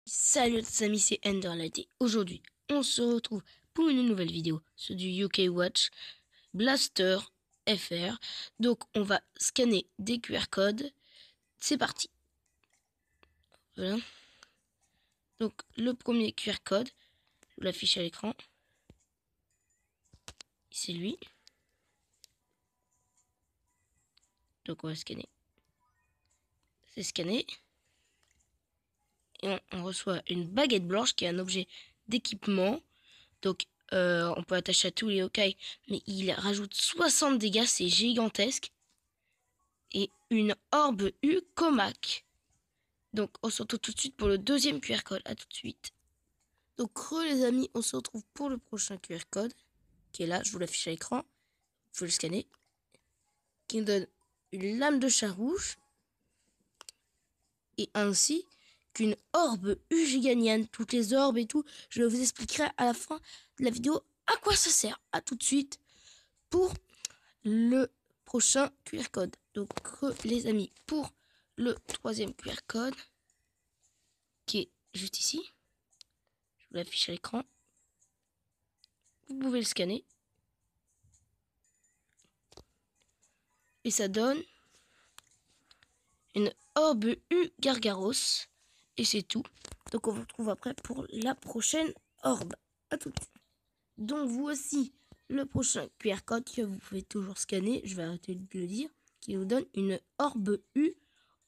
Salut les amis, c'est Enderlight et aujourd'hui on se retrouve pour une nouvelle vidéo sur du UK Watch Blaster FR. Donc on va scanner des QR codes. C'est parti. Voilà. Donc le premier QR code, je vous l'affiche à l'écran. C'est lui. Donc on va scanner. C'est scanné. Et on reçoit une baguette blanche qui est un objet d'équipement. Donc on peut attacher à tous les yokai, mais il rajoute 60 dégâts, c'est gigantesque. Et une orbe U Comac. Donc on se retrouve tout de suite pour le deuxième QR code. A tout de suite. Donc les amis, on se retrouve pour le prochain QR code qui est là, je vous l'affiche à l'écran. Il faut le scanner. Qui nous donne une lame de chat rouge. Et ainsi qu'une orbe U Giganiane. Toutes les orbes et tout, je vous expliquerai à la fin de la vidéo à quoi ça sert. A tout de suite pour le prochain QR code. Donc les amis, pour le troisième QR code qui est juste ici, je vous l'affiche à l'écran, vous pouvez le scanner et ça donne une orbe U Gargaros et c'est tout. Donc on vous retrouve après pour la prochaine orbe. À tout de suite. Donc voici le prochain QR code que vous pouvez toujours scanner, je vais arrêter de le dire, qui vous donne une orbe U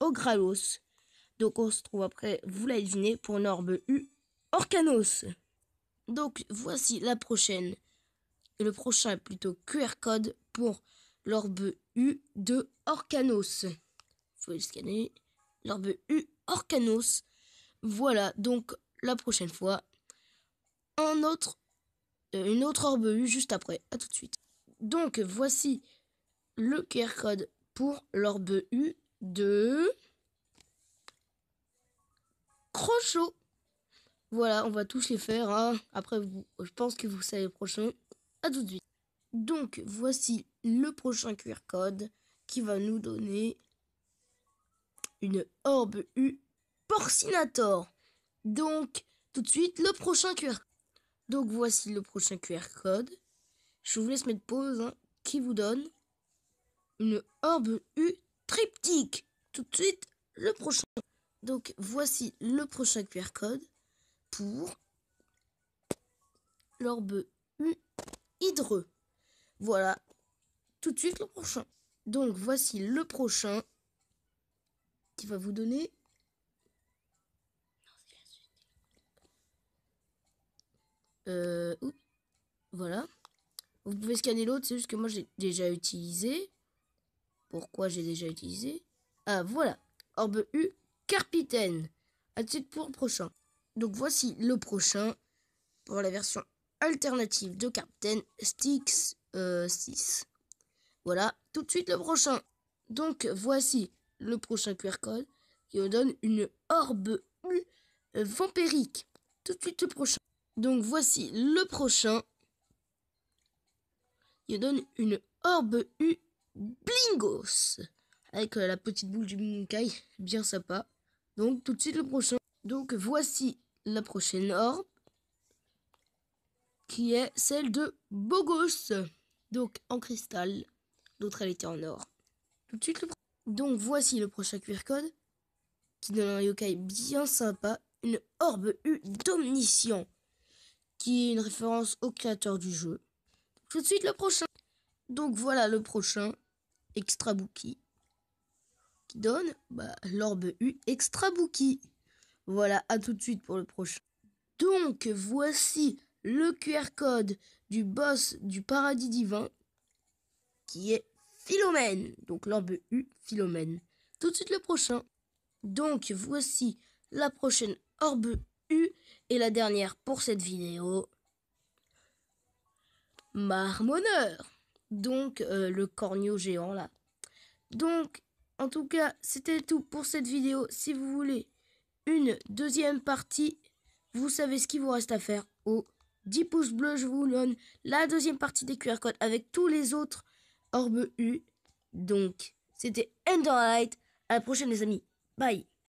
Ogralos. Donc on se trouve après, vous l'avez deviné, pour une orbe U Orcanos. Donc voici la prochaine, le prochain plutôt QR code pour l'orbe U de Orcanos. Il faut le scanner, l'orbe U Orcanos. Voilà, donc la prochaine fois, une autre orbe U juste après. À tout de suite. Donc voici le QR code pour l'orbe U de Crochot. Voilà, on va tous les faire. Hein. Après, je pense que vous savez le prochain. À tout de suite. Donc, voici le prochain QR code qui va nous donner une orbe U Porcinator. Donc, tout de suite, le prochain QR code. Donc, voici le prochain QR code. Je vous laisse mettre pause. Hein, qui vous donne une orbe U Triptyque. Tout de suite, le prochain. Donc, voici le prochain QR code pour l'orbe U Hydreux. Voilà, tout de suite le prochain. Donc, voici le prochain qui va vous donner... voilà. Vous pouvez scanner l'autre, c'est juste que moi j'ai déjà utilisé. Pourquoi j'ai déjà utilisé? Ah, voilà. Orbe U Carpitaine. A tout de suite pour le prochain. Donc, voici le prochain pour la version alternative de Carpitaine Styx 6. Voilà, tout de suite le prochain. Donc, voici le prochain QR code qui vous donne une orbe U vampirique. Tout de suite le prochain. Donc, voici le prochain qui vous donne une orbe U Blingos. Avec la petite boule du Minkai, bien sympa. Donc, tout de suite le prochain. Donc, voici la prochaine orbe qui est celle de Bogos. Donc, en cristal. L'autre, elle était en or. Tout de suite le prochain. Donc, voici le prochain QR code qui donne un yokai bien sympa. Une orbe U d'Omniscient qui est une référence au créateur du jeu. Tout de suite le prochain. Donc, voilà le prochain. Extra Bookie. Qui donne l'orbe U Extra Bookie. Voilà, à tout de suite pour le prochain. Donc, voici le QR code du boss du paradis divin qui est Philomène. Donc, l'orbe U Philomène. Tout de suite le prochain. Donc, voici la prochaine orbe U et la dernière pour cette vidéo. Marmonneur. Donc, le corneau géant là. Donc, en tout cas, c'était tout pour cette vidéo. Si vous voulez une deuxième partie, vous savez ce qu'il vous reste à faire. Au 10 pouces bleus, je vous donne la deuxième partie des QR codes avec tous les autres orbes U. Donc, c'était Enderlight. À la prochaine les amis. Bye.